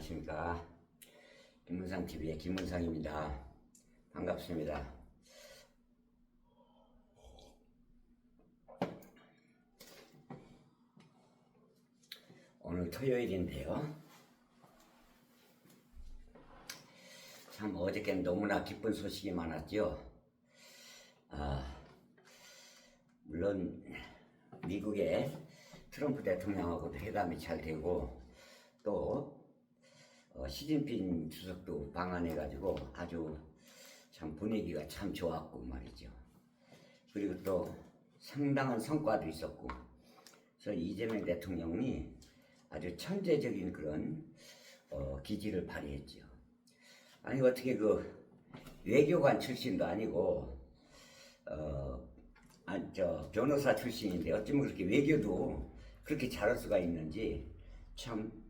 안녕하십니까. 김문상TV의 김문상입니다. 반갑습니다. 오늘 토요일인데요. 참 어저께는 너무나 기쁜 소식이 많았죠. 물론 미국의 트럼프 대통령하고도 회담이 잘 되고 또 시진핑 주석도 방한해가지고 아주 참 분위기가 참 좋았고 말이죠. 그리고 또 상당한 성과도 있었고, 그래서 이재명 대통령이 아주 천재적인 그런 기질을 발휘했죠. 아니 어떻게 그 외교관 출신도 아니고 변호사 출신인데 어쩌면 그렇게 외교도 그렇게 잘할 수가 있는지 참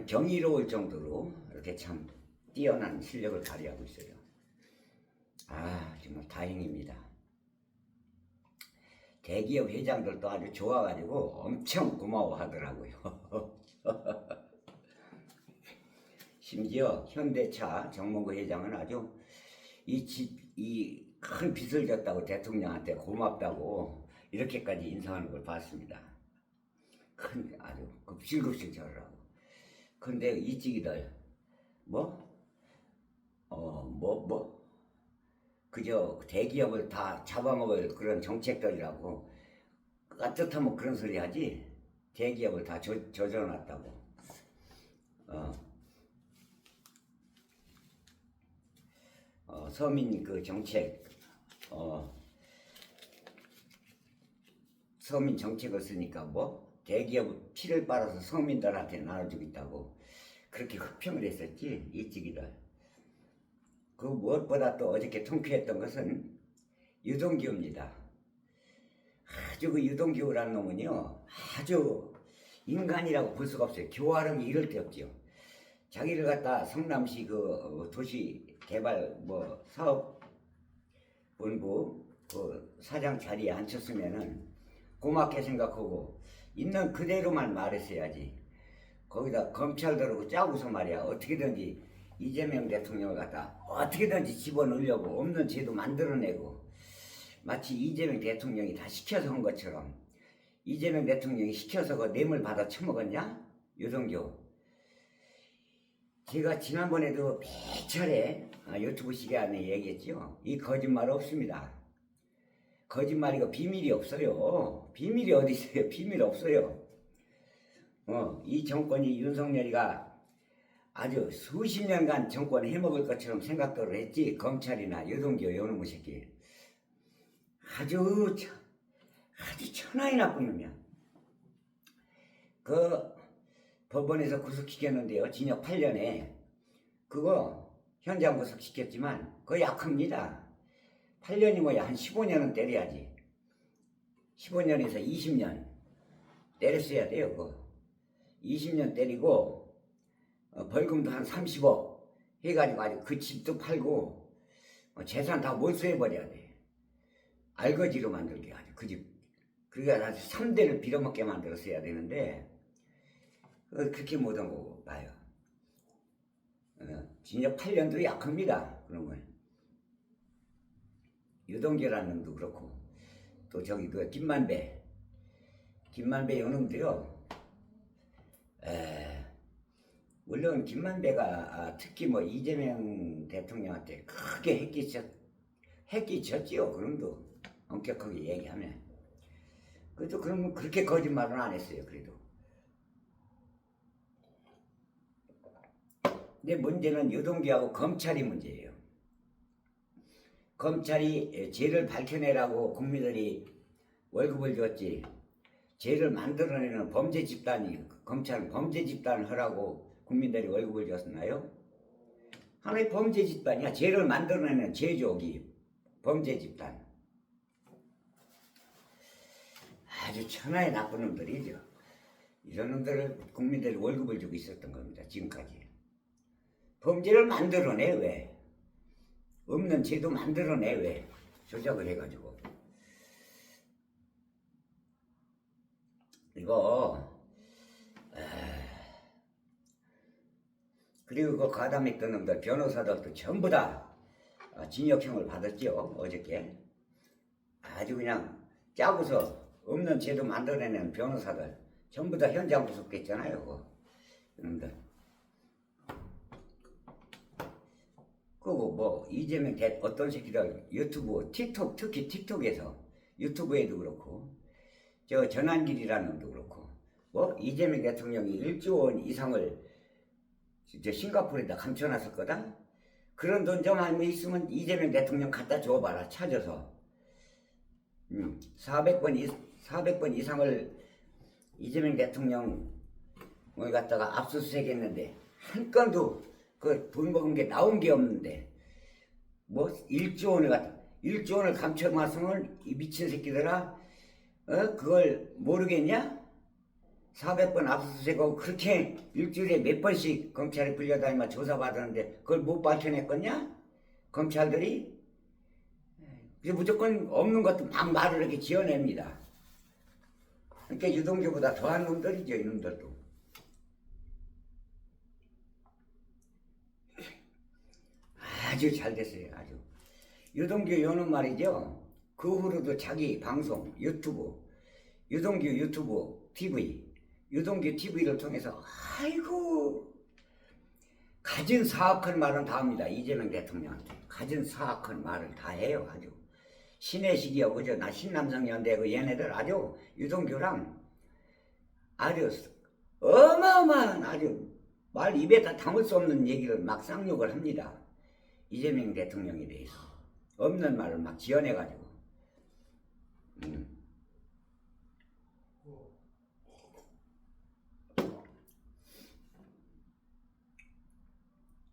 경이로울 정도로 이렇게 참 뛰어난 실력을 발휘하고 있어요. 정말 다행입니다. 대기업 회장들도 아주 좋아가지고 엄청 고마워하더라고요. 심지어 현대차 정몽구 회장은 아주 이 큰 빚을 졌다고 대통령한테 고맙다고 이렇게까지 인사하는 걸 봤습니다. 아주 급실급실 저러라고. 근데 이찌기들 그저 대기업을 다 잡아먹을 그런 정책들이라고 따뜻하면 그런 소리 하지. 대기업을 다 저절어놨다고. 서민 그 정책 서민 정책을 쓰니까 대기업 피를 빨아서 서민들한테 나눠주고 있다고 그렇게 흑평을 했었지 이찌기들. 그 무엇보다 또 어저께 통쾌했던 것은 유동규입니다. 아주 그 유동규라는 놈은요 아주 인간이라고 볼 수가 없어요. 교활함이 이럴 데 없죠. 자기를 갖다 성남시 그 도시 개발 사업본부 그 사장 자리에 앉혔으면은 고맙게 생각하고 있는 그대로만 말했어야지. 거기다 검찰 들어고 짜고서 말이야 어떻게든지 이재명 대통령을 갖다 어떻게든지 집어넣으려고 없는 제도 만들어내고 마치 이재명 대통령이 다 시켜서 한 것처럼. 이재명 대통령이 시켜서 그 뇌물 받아 처먹었냐? 유동규. 제가 지난번에도 몇 차례 유튜브 시간에 얘기했죠. 이 거짓말 없습니다. 거짓말이고 비밀이 없어요. 비밀이 어디 있어요? 비밀 없어요. 이 정권이 윤석열이가 아주 수십 년간 정권 해먹을 것처럼 생각들을 했지. 검찰이나 유동규 요놈의 새끼 아주 천하에 나쁜 놈이야. 그 법원에서 구속시켰는데요. 징역 8년에 그거 현장 구속시켰지만 그거 약합니다. 8년이 뭐야 한 15년은 때려야지. 15년에서 20년 때렸어야 돼요. 그거 20년 때리고 벌금도 한 30억 해가지고 아주 그 집도 팔고 재산 다 몰수해버려야 돼. 알거지로 만들게 아주 그 집. 그러니까 아주 3대를 빌어먹게 만들었어야 되는데 그렇게 못한 거고 봐요. 징역 8년도 약합니다. 그런 건. 유동규라는 놈도 그렇고 또 저기 그 김만배 요놈도요. 물론 김만배가 특히 이재명 대통령한테 크게 했기쳤지요. 그놈도 엄격하게 얘기하면. 그래도 그러면 그렇게 거짓말은 안 했어요. 그래도. 근데 문제는 유동규하고 검찰이 문제예요. 검찰이 죄를 밝혀내라고 국민들이 월급을 줬지. 죄를 만들어내는 범죄 집단이 검찰은 범죄 집단을 하라고 국민들이 월급을 줬나요? 하나의 범죄 집단이야. 죄를 만들어내는 죄족이 범죄 집단. 아주 천하의 나쁜 놈들이죠. 이런 놈들을 국민들이 월급을 주고 있었던 겁니다. 지금까지. 범죄를 만들어내 왜? 없는 죄도 만들어내 왜? 조작을 해가지고. 이거 그리고 그 가담했던 놈들 변호사들도 전부 다 징역형을 받았지요. 어저께 아주 그냥 짜고서 없는 죄도 만들어내는 변호사들 전부 다 현장 구속됐잖아요. 그놈들. 그리고 뭐 이재명 어떤 새끼들 유튜브 틱톡 특히 틱톡에서 유튜브에도 그렇고 저 전환길이라는 놈도 그렇고 뭐 이재명 대통령이 1조 원 이상을 진짜 싱가포르에다 감춰놨을 거다. 그런 돈 좀 알면 있으면 이재명 대통령 갖다 줘봐라. 찾아서 400번 이상을 이재명 대통령을 갖다가 압수수색했는데 한 건도 그 돈 먹은 게 나온 게 없는데 뭐 1조 원을 감춰놨으면 이 미친 새끼들아 그걸 모르겠냐? 400번 압수수색하고 그렇게 일주일에 몇 번씩 검찰에 불려다니면 조사받았는데 그걸 못 밝혀냈겠냐? 검찰들이? 그래서 무조건 없는 것도 막 말을 이렇게 지어냅니다. 그러니까 유동규보다 더한 놈들이죠, 이놈들도. 아주 잘 됐어요, 아주. 유동규 요는 말이죠. 그 후로도 자기 방송, 유튜브, 유동규 유튜브 TV, 유동규 TV를 통해서 아이고 가진 사악한 말은 다 합니다. 이재명 대통령한테 가진 사악한 말을 다 해요. 아주 신혜식이요 그저 나 신남성연대 그 얘네들 아주 유동규랑 아주 어마어마한 아주 말 입에다 담을 수 없는 얘기를 막 쌍욕을 합니다. 이재명 대통령에 대해서 없는 말을 막 지어내가지고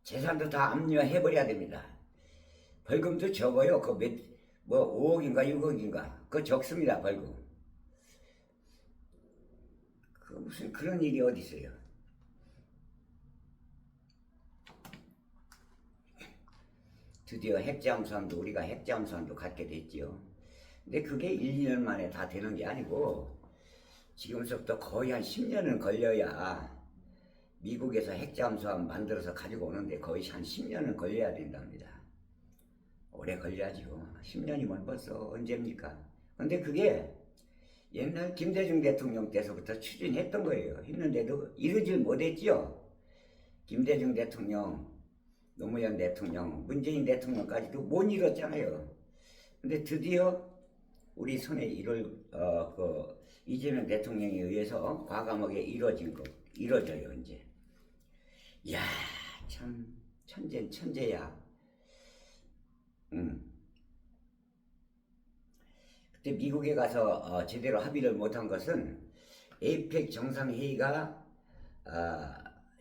재산도 다 압류해버려야 됩니다. 벌금도 적어요. 뭐 5억인가 6억인가 그거 적습니다. 벌금. 그 무슨 그런 일이 어디 있어요. 드디어 핵잠수함도 우리가 핵잠수함도 갖게 됐지요. 근데 그게 1, 2년 만에 다 되는 게 아니고 지금부터 거의 한 10년은 걸려야 미국에서 핵잠수함 만들어서 가지고 오는데 거의 한 10년은 걸려야 된답니다. 오래 걸려야지요. 10년이면 벌써 언제입니까? 근데 그게 옛날 김대중 대통령 때서부터 추진했던 거예요. 했는데도 이루질 못했지요. 김대중 대통령, 노무현 대통령, 문재인 대통령까지도 못 이뤘잖아요. 근데 드디어 우리 손에 이재명 대통령에 의해서 과감하게 이루어져요, 이제. 이야, 참, 천재야. 그때 미국에 가서 제대로 합의를 못한 것은 에이펙 정상회의가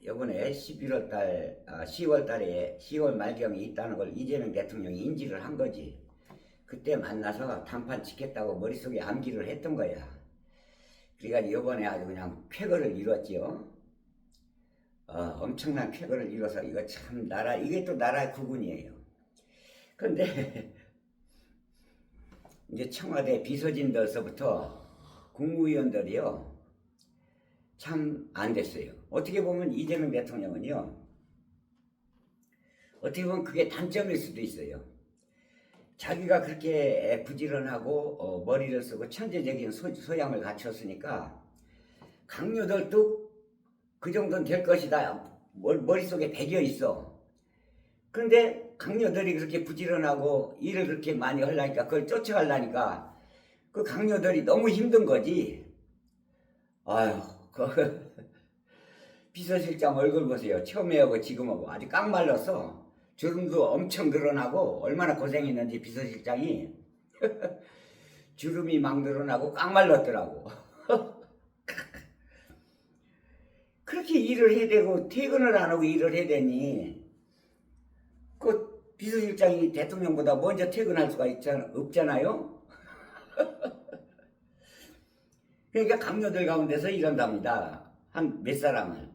이번에 10월 말경에 있다는 걸 이재명 대통령이 인지를 한 거지. 그때 만나서談판 짓겠다고 머릿속에 암기를 했던 거야. 그래가지고 이번에 아주 그냥 쾌거를 이뤘지요. 엄청난 쾌거를 이뤄서 이거 참 이게 또 나라의 구군이에요. 근데 이제 청와대 비서진들서부터 국무위원들이요 참 안 됐어요. 어떻게 보면 이재명 대통령은요 어떻게 보면 그게 단점일 수도 있어요. 자기가 그렇게 부지런하고 머리를 쓰고 천재적인 소양을 갖췄으니까 강요들도 그 정도는 될 것이다 머릿속에 배겨 있어. 그런데 강요들이 그렇게 부지런하고 일을 그렇게 많이 하려니까 그걸 쫓아가려니까 그 강요들이 너무 힘든 거지. 아휴 그 비서실장 얼굴 보세요. 처음에하고 지금하고 아주 깡말라서 주름도 엄청 늘어나고 얼마나 고생했는지 비서실장이 주름이 막 늘어나고 깡말랐더라고. 그렇게 일을 해야 되고 퇴근을 안 하고 일을 해야 되니 그 비서실장이 대통령보다 먼저 퇴근할 수가 없잖아요. 그러니까 강요들 가운데서 이런답니다. 한 몇 사람은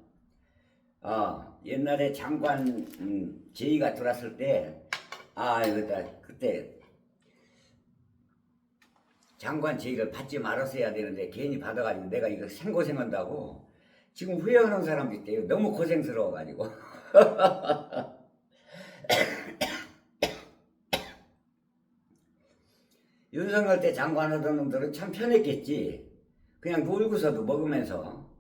옛날에 장관 제의가 들어왔을 때 그때 장관 제의를 받지 말았어야 되는데 괜히 받아가지고 내가 이거 생고생한다고 지금 후회하는 사람도 있대요. 너무 고생스러워가지고. 윤석열 때 장관 하던 놈들은 참 편했겠지. 그냥 놀고서도 먹으면서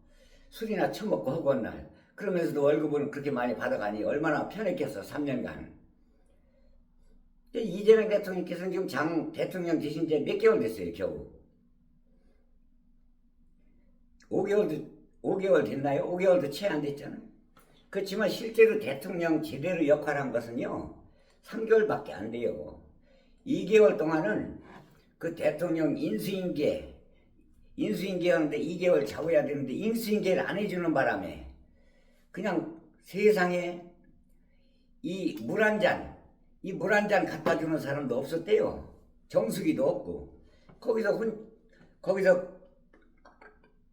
술이나 처먹고 허구한 날. 그러면서도 월급은 그렇게 많이 받아가니 얼마나 편했겠어. 3년간. 이재명 대통령께서는 지금 장 대통령 되신 지 몇 개월 됐어요. 겨우 5개월 됐나요? 5개월도 채 안 됐잖아요. 그렇지만 실제로 대통령 제대로 역할한 것은요 3개월밖에 안 돼요. 2개월 동안은 그 대통령 인수인계 하는데 2개월 잡아야 되는데 인수인계를 안 해주는 바람에 그냥 세상에 이 물 한 잔 갖다 주는 사람도 없었대요. 정수기도 없고 거기서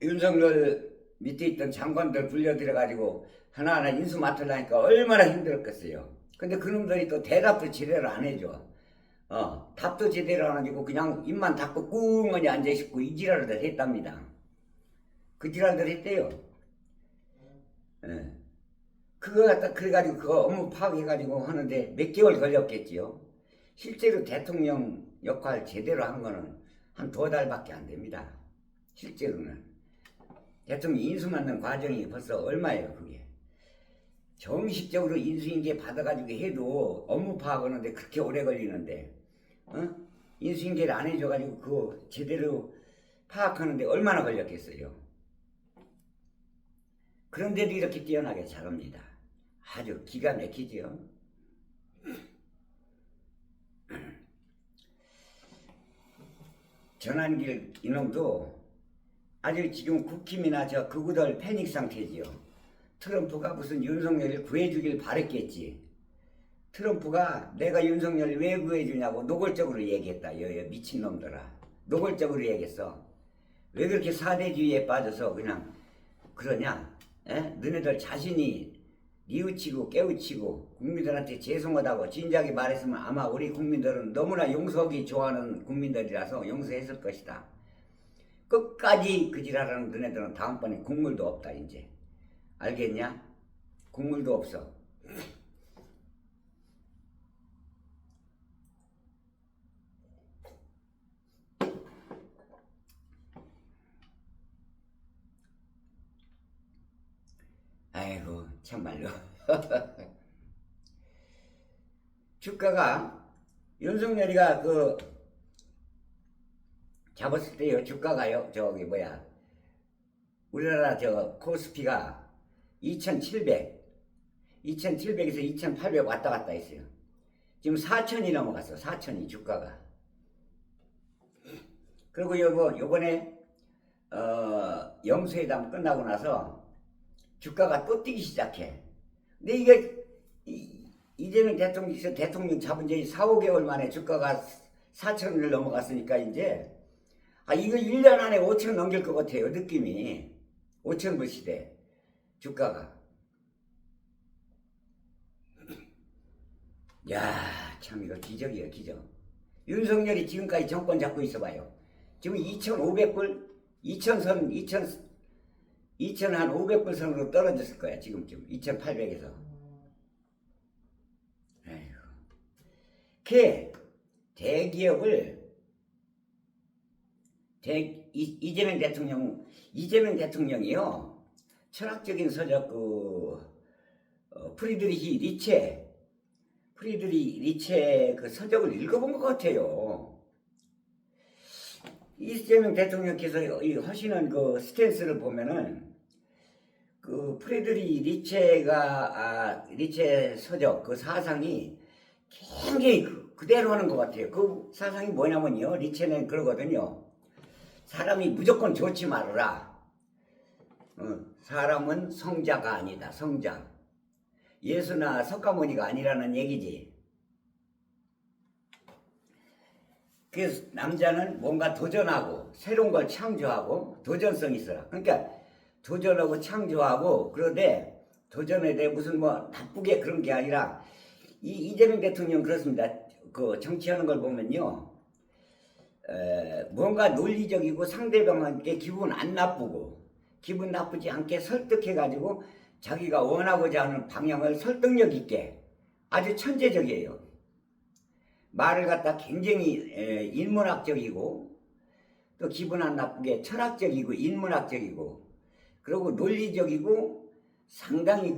윤석열 밑에 있던 장관들 불려들여가지고 하나하나 인수 맡으려니까 얼마나 힘들었겠어요. 근데 그놈들이 또 대답도 제대로 안 해줘. 답도 제대로 안 해주고 그냥 입만 닫고 꿍하니 앉아있고 이 지랄들 했답니다. 그 지랄들 했대요. 예. 그거 갖다 그래가지고 그거 업무 파악해가지고 하는데 몇 개월 걸렸겠지요. 실제로 대통령 역할 제대로 한 거는 한 2달밖에 안 됩니다. 실제로는. 대통령 인수 맡는 과정이 벌써 얼마예요 그게. 정식적으로 인수인계 받아가지고 해도 업무 파악하는데 그렇게 오래 걸리는데 인수인계를 안 해줘가지고 그거 제대로 파악하는데 얼마나 걸렸겠어요. 그런데도 이렇게 뛰어나게 잘합니다. 아주 기가 막히지요. 전환길 이놈도 아주 지금 국힘이나 저 극우들 패닉 상태지요. 트럼프가 무슨 윤석열을 구해주길 바랬겠지. 트럼프가 내가 윤석열을 왜 구해주냐고 노골적으로 얘기했다. 여여 미친놈들아. 노골적으로 얘기했어. 왜 그렇게 사대주의에 빠져서 그냥 그러냐. 너네들 자신이 뉘우치고 깨우치고 국민들한테 죄송하다고 진작에 말했으면 아마 우리 국민들은 너무나 용서하기 좋아하는 국민들이라서 용서했을 것이다. 끝까지 그 지랄하는 너네들은 다음번에 국물도 없다 이제. 알겠냐? 국물도 없어. 아이고 참말로. 주가가 윤석열이가 그 잡았을 때요 주가가요 저기 뭐야 우리나라 저 코스피가 2700에서 2800 왔다 갔다 했어요. 지금 4000이 넘어갔어. 4000이 주가가. 그리고 요번에 영수회담 끝나고 나서 주가가 또 뛰기 시작해. 근데 이게 이재명 대통령 잡은 지 4, 5개월 만에 주가가 4천을 넘어갔으니까 이제 이거 1년 안에 5천 넘길 것 같아요. 느낌이. 5천불 시대 주가가. 야, 참 이거 기적이에요, 기적. 윤석열이 지금까지 정권 잡고 있어봐요. 지금 2,500불, 2,500불 선으로 떨어졌을 거야, 지금쯤. 2,800에서. 아이고. 대기업을, 이재명 대통령이요, 철학적인 서적, 프리드리히 리체 그 서적을 읽어본 것 같아요. 이재명 대통령께서 하시는 그 스탠스를 보면은 그 프리드리히 리체 서적 그 사상이 굉장히 그대로 하는 것 같아요. 그 사상이 뭐냐면요. 리체는 그러거든요. 사람이 무조건 좋지 말아라. 사람은 성자가 아니다. 성자. 예수나 석가모니가 아니라는 얘기지. 그래서 남자는 뭔가 도전하고 새로운 걸 창조하고 도전성이 있어라. 그러니까 도전하고 창조하고 그런데 도전에 대해 무슨 뭐 나쁘게 그런 게 아니라 이재명 대통령 그렇습니다. 그 정치하는 걸 보면요. 뭔가 논리적이고 상대방한테 기분 안 나쁘고 기분 나쁘지 않게 설득해가지고 자기가 원하고자 하는 방향을 설득력 있게 아주 천재적이에요. 말을 갖다 굉장히 인문학적이고 또 기분 안 나쁘게 철학적이고 인문학적이고 그리고 논리적이고 상당히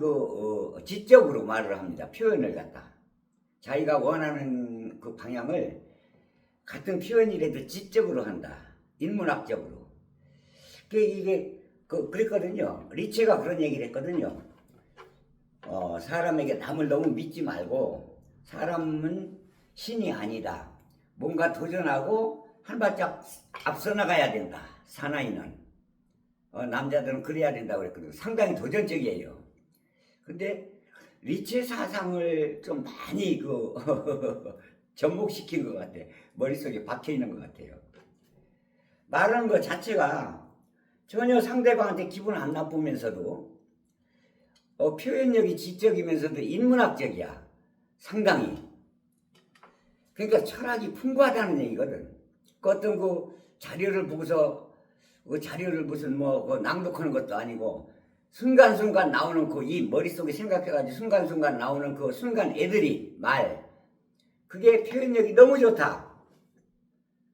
지적으로 말을 합니다. 표현을 갖다 자기가 원하는 그 방향을 같은 표현이라도 지적으로 한다. 인문학적으로. 이게 그랬거든요. 리체가 그런 얘기를 했거든요. 사람에게 남을 너무 믿지 말고 사람은 신이 아니다. 뭔가 도전하고 한 발짝 앞서 나가야 된다. 사나이는. 남자들은 그래야 된다고 그랬거든요. 상당히 도전적이에요. 근데 리체 사상을 좀 많이 접목시킨 것 같아. 머릿속에 박혀있는 것 같아요. 말하는 것 자체가 전혀 상대방한테 기분 안 나쁘면서도 표현력이 지적이면서도 인문학적이야. 상당히. 그러니까 철학이 풍부하다는 얘기거든. 어떤 자료를 보고서 그 자료를 무슨 낭독하는 것도 아니고 순간순간 나오는 이 머릿속에 생각해가지고 순간순간 나오는 순간 애들이 말 그게 표현력이 너무 좋다.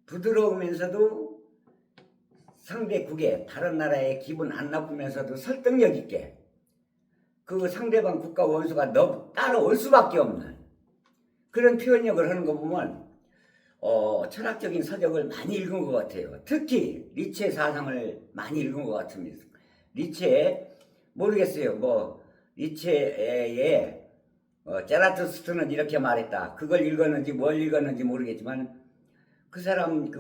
부드러우면서도 상대국에 다른 나라에 기분 안 나쁘면서도 설득력 있게 그 상대방 국가 원수가 따라올 수밖에 없는 그런 표현력을 하는 거 보면 철학적인 서적을 많이 읽은 것 같아요. 특히 리체 사상을 많이 읽은 것 같습니다. 리체 모르겠어요. 리체의 자라투스트는 이렇게 말했다. 그걸 읽었는지 뭘 읽었는지 모르겠지만 그 사람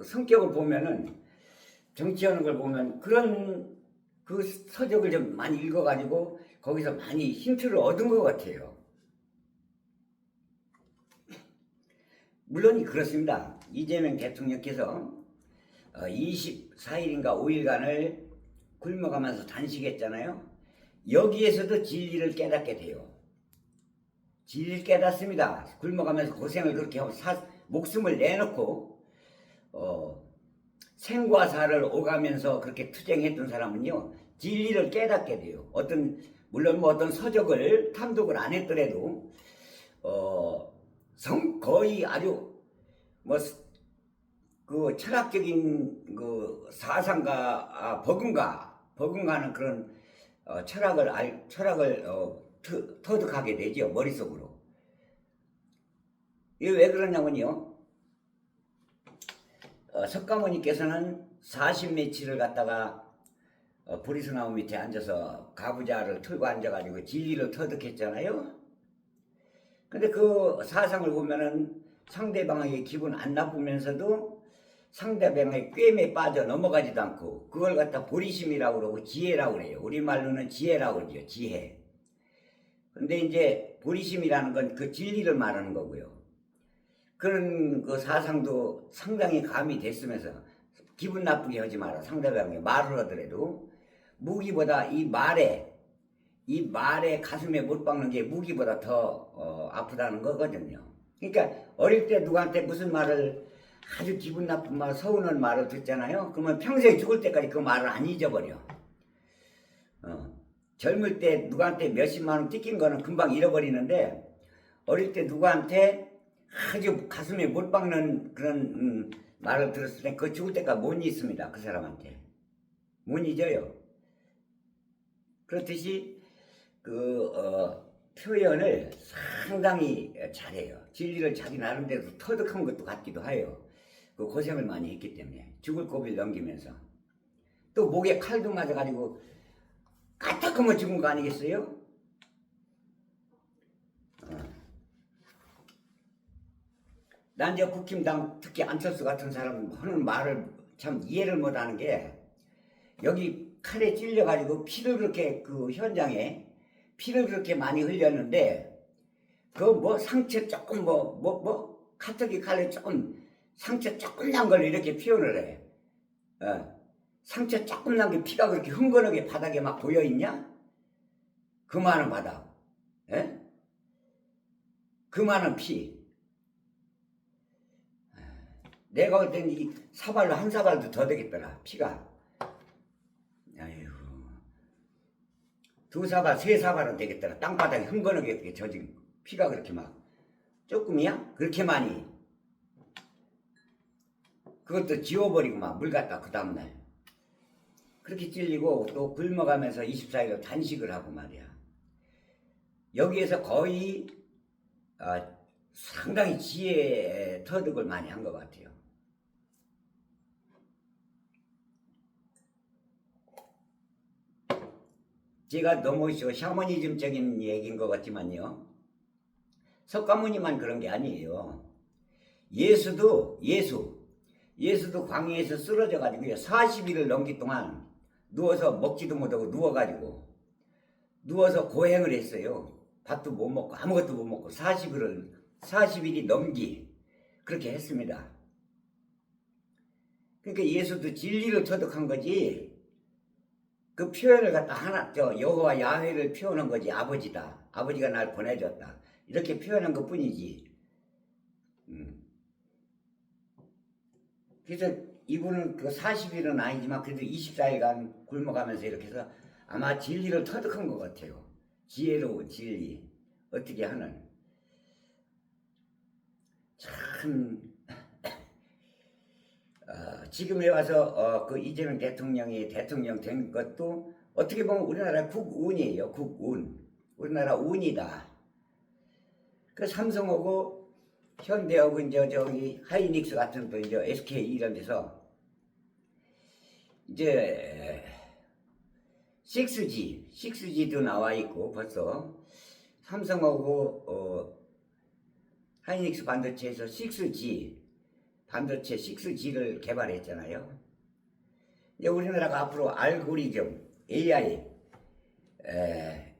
성격을 보면은 정치하는 걸 보면 그런 서적을 좀 많이 읽어가지고 거기서 많이 힌트를 얻은 것 같아요. 물론 그렇습니다. 이재명 대통령께서 24일인가 5일간을 굶어가면서 단식했잖아요. 여기에서도 진리를 깨닫게 돼요. 진리를 깨닫습니다. 굶어가면서 고생을 그렇게 하고 목숨을 내놓고 생과 사를 오가면서 그렇게 투쟁했던 사람은요. 진리를 깨닫게 돼요. 물론 어떤 서적을 탐독을 안 했더라도 거의 아주 철학적인 사상가 버금가는 그런 철학을 터득하게 되죠. 머릿속으로. 이게 왜 그러냐면요. 석가모니께서는 40며칠을 갖다가 보리수나무 밑에 앉아서 가부좌를 틀고 앉아가지고 진리를 터득했잖아요. 근데 그 사상을 보면은 상대방에게 기분 안 나쁘면서도 상대방의 꿰매 빠져 넘어가지도 않고 그걸 갖다 보리심이라고 그러고 지혜라고 그래요. 우리말로는 지혜라고 그러죠. 지혜. 근데 이제 보리심이라는 건 그 진리를 말하는 거고요. 그런 사상도 상당히 감이 됐으면서 기분 나쁘게 하지 마라. 상대방에게 말을 하더라도 무기보다 이 말에 가슴에 못 박는 게 무기보다 더 아프다는 거거든요. 그러니까 어릴 때 누구한테 무슨 말을 아주 기분 나쁜 말, 서운한 말을 듣잖아요. 그러면 평생 죽을 때까지 그 말을 안 잊어버려. 젊을 때 누구한테 몇십만 원 뜯긴 거는 금방 잃어버리는데 어릴 때 누구한테 아주 가슴에 못 박는 그런 말을 들었을 때 그 죽을 때까지 못 잊습니다. 그 사람한테. 못 잊어요. 그렇듯이 표현을 상당히 잘해요. 진리를 자기 나름대로 터득한 것도 같기도 해요. 고생을 많이 했기 때문에 죽을 고비를 넘기면서 또 목에 칼도 맞아가지고 까딱하면 죽은 거 아니겠어요? 난 이제 국힘당 특히 안철수 같은 사람 하는 말을 참 이해를 못하는 게 여기 칼에 찔려가지고 피를 그렇게 현장에 피를 그렇게 많이 흘렸는데 상처 조금 카트기 칼에 조금 상처 조금 난 걸 이렇게 표현을 해. 상처 조금 난 게 피가 그렇게 흥건하게 바닥에 막 보여있냐? 그 많은 바닥. 그 많은 피. 내가 볼 때는 이 사발로 한 사발도 더 되겠더라 피가. 아이고 두 사발 세 사발은 되겠더라. 땅바닥에 흥건하게 젖은 피가 그렇게 막 조금이야? 그렇게 많이. 그것도 지워버리고 막 물 갖다 그 다음날 그렇게 찔리고 또 굶어가면서 24일로 단식을 하고 말이야. 여기에서 거의 상당히 지혜 터득을 많이 한 것 같아요. 제가 너무 샤머니즘적인 얘기인 것 같지만요. 석가모니만 그런 게 아니에요. 예수도 광야에서 쓰러져 가지고요. 40일을 넘기 동안 누워서 먹지도 못하고 누워서 고행을 했어요. 밥도 못 먹고 아무것도 못 먹고 40일이 넘기 그렇게 했습니다. 그러니까 예수도 진리를 터득한 거지. 그 표현을 갖다 여호와 야훼를 표현한 거지. 아버지다. 아버지가 날 보내줬다. 이렇게 표현한 것 뿐이지. 그래서 이분은 그 40일은 아니지만 그래도 24일간 굶어가면서 이렇게 해서 아마 진리를 터득한 것 같아요. 지혜로운 진리. 어떻게 하는. 참, 지금에 와서 그 이재명 대통령이 대통령 된 것도 어떻게 보면 우리나라 국운이에요. 국운. 우리나라 운이다. 그 삼성하고 현대하고 이제 저기 하이닉스 같은 또 이제 SK 이런 데서 이제 6G도 나와 있고 벌써 삼성하고 하이닉스 반도체에서 6G 반도체 6G를 개발했잖아요. 이제 우리나라가 앞으로 알고리즘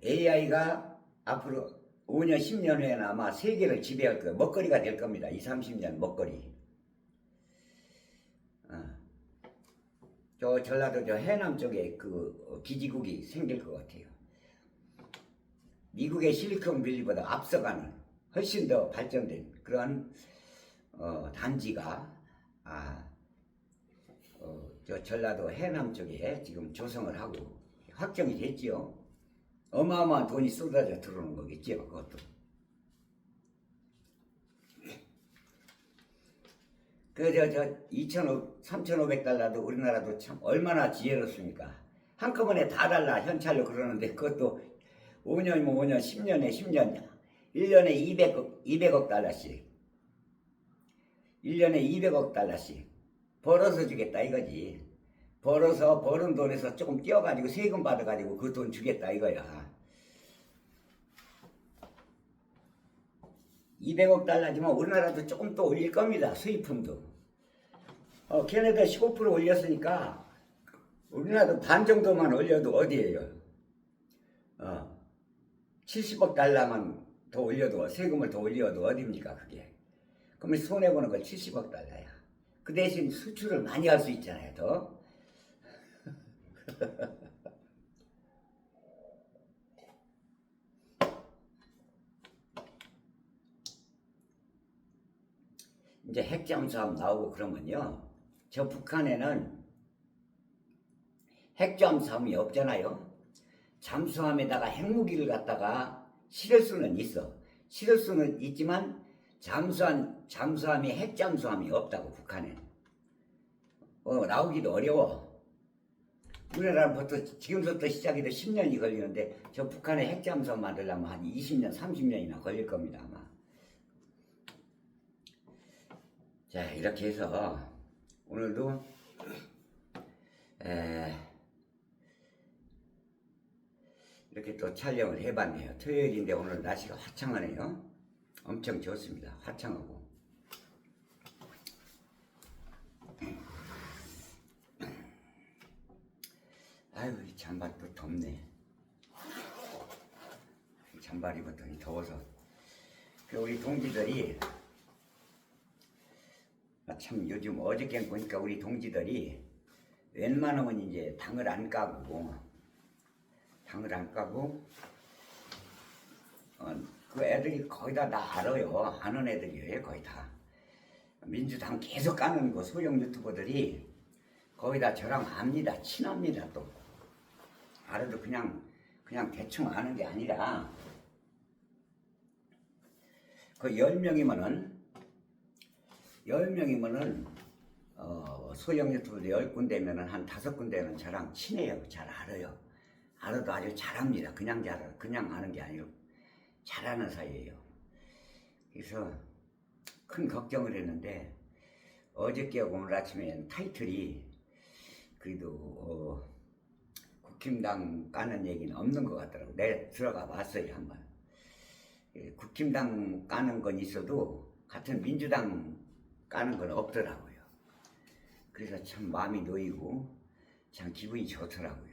AI가 앞으로 5년, 10년 후에는 아마 세계를 지배할 거예요. 먹거리가 될 겁니다. 20, 30년 먹거리. 저 전라도 저 해남 쪽에 그 기지국이 생길 것 같아요. 미국의 실리콘밸리보다 앞서가는 훨씬 더 발전된 그런 단지가 저 전라도 해남 쪽에 지금 조성을 하고 확정이 됐지요. 어마어마한 돈이 쏟아져 들어오는 거겠죠. 그것도. 저 3,500달러도 우리나라도 참 얼마나 지혜롭습니까? 한꺼번에 다 달라 현찰로 그러는데 그것도 5년이면 5년, 10년에 10년, 1년에 200억 달러씩. 1년에 200억 달러씩 벌어서 주겠다 이거지. 버는 돈에서 조금 떼어가지고 세금 받아가지고 그 돈 주겠다 이거야. 200억 달러지만 우리나라도 조금 또 올릴 겁니다. 수입품도. 걔네들 15% 올렸으니까 우리나라도 반 정도만 올려도 어디에요. 70억 달러만 더 올려도 세금을 더 올려도 어디입니까 그게. 그러면 손해보는 건 70억 달러야. 그 대신 수출을 많이 할 수 있잖아요. 더. 이제 핵잠수함 나오고 그러면요. 저 북한에는 핵잠수함이 없잖아요. 잠수함에다가 핵무기를 갖다가 실을 수는 있어. 실을 수는 있지만 잠수함이 핵잠수함이 없다고 북한에. 나오기도 어려워. 우리나라부터 지금부터 시작해도 10년이 걸리는데 저 북한에 핵잠수함 만들려면 한 20년, 30년이나 걸릴 겁니다 아마. 자 이렇게 해서 오늘도 이렇게 또 촬영을 해봤네요. 토요일인데 오늘 날씨가 화창하네요. 엄청 좋습니다. 화창하고. 아유 이 잠바 또 덥네. 잠바 입었더니 더워서. 우리 동지들이 참 요즘 어저께 보니까 우리 동지들이 웬만하면 이제 당을 안 까고 그 애들이 거의 다 나 알아요. 아는 애들이에요 거의 다. 민주당 계속 까는 그 소형 유튜버들이 거기다 저랑 압니다. 친합니다. 또 알아도 그냥 대충 아는 게 아니라 그 10명이면은 소형 유튜브들 10군데면은 한 5군데는 저랑 친해요. 잘 알아요. 알아도 아주 잘합니다. 그냥 아는 게 아니고 잘하는 사이예요. 그래서 큰 걱정을 했는데 어저께하고 오늘 아침에 타이틀이 그래도 국힘당 까는 얘기는 없는 것 같더라고. 내가 들어가 봤어요 한번. 국힘당 까는 건 있어도 같은 민주당 까는 건 없더라고요. 그래서 참 마음이 놓이고 참 기분이 좋더라고요.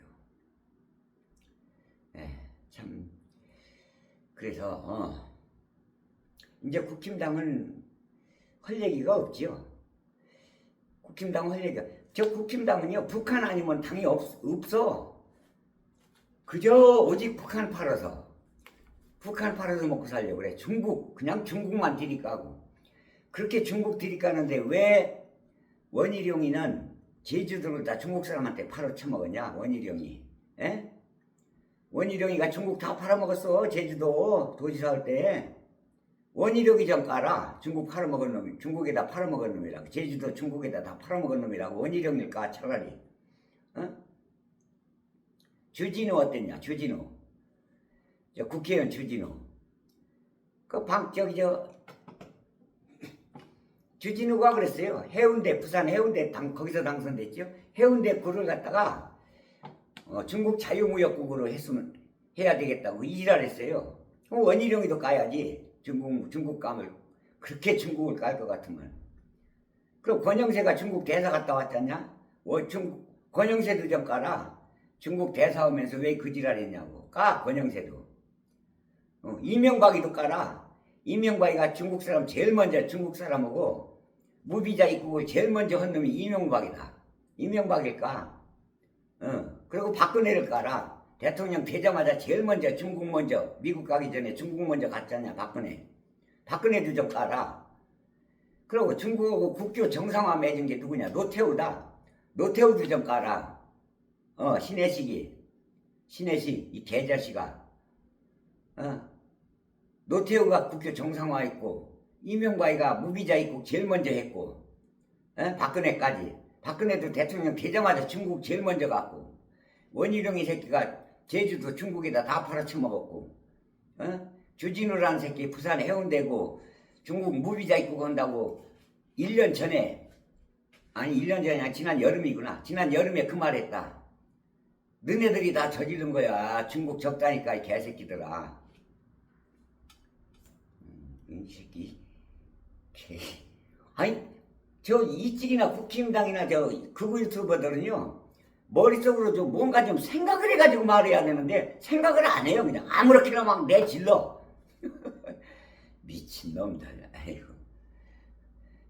참 그래서 이제 국힘당은 할 얘기가 없지요. 국힘당 할 얘기가 저 국힘당은요 북한 아니면 당이 없어. 그저 오직 북한 팔아서 먹고 살려고 그래. 그냥 중국만 들이까고. 그렇게 중국 들이까는데 왜 원희룡이는 제주도를 다 중국 사람한테 팔아쳐먹었냐? 원희룡이. 에? 원희룡이가 중국 다 팔아먹었어. 제주도 도지사 할 때. 원희룡이 좀 까라. 중국에다 팔아먹은 놈이라고. 제주도 중국에다 다 팔아먹은 놈이라고. 원희룡일 까 차라리. 주진우 어땠냐? 주진우. 저 국회의원 주진우. 주진우가 그랬어요. 부산 해운대 거기서 당선됐죠. 해운대 구를 갖다가 중국 자유무역국으로 해야 되겠다고 이지랄했어요. 원희룡이도 까야지. 중국 까면 그렇게 중국을 깔 것 같으면. 그럼 권영세가 중국 대사 갔다 왔잖냐? 권영세도 좀 까라. 중국 대사 오면서 왜 그 지랄했냐고. 권영세도. 이명박이도 까라. 이명박이가 중국 사람 제일 먼저 중국 사람하고 무비자 입국을 제일 먼저 한 놈이 이명박이다. 이명박일까? 그리고 박근혜를 까라. 대통령 되자마자 제일 먼저 미국 가기 전에 중국 먼저 갔잖냐 박근혜도 좀 까라. 그리고 중국하고 국교 정상화 맺은 게 누구냐? 노태우다. 노태우도 좀 까라. 신혜식 이 개자식아. 노태우가 국교 정상화했고 이명박이가 무비자 입국 제일 먼저 했고 박근혜까지. 박근혜도 대통령 되자마자 중국 제일 먼저 갔고 원희룡이 새끼가 제주도 중국에다 다 팔아쳐먹었고 주진우라는 새끼 부산 해운대고 중국 무비자 입국 한다고 1년 전에 아니 1년 전이 아니라 지난 여름이구나. 지난 여름에 그 말했다. 너네들이 다 저지른 거야. 중국 적다니까 이 개새끼들아. 이 새끼 아니 저 이쪽이나 국힘당이나 저 극우 유튜버들은요 머릿속으로 좀 뭔가 좀 생각을 해가지고 말해야 되는데 생각을 안 해요. 그냥 아무렇게나 막 내질러. 미친놈들. 아이고.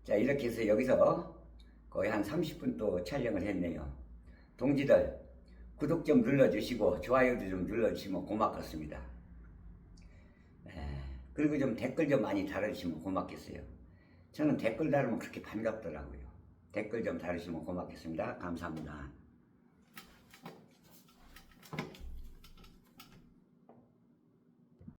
자 이렇게 해서 여기서 거의 한 30분 또 촬영을 했네요. 동지들 구독 좀 눌러주시고 좋아요도 좀 눌러주시면 고맙겠습니다. 그리고 좀 댓글 좀 많이 달아주시면 고맙겠어요. 저는 댓글 달으면 그렇게 반갑더라고요. 댓글 좀 달으시면 고맙겠습니다. 감사합니다.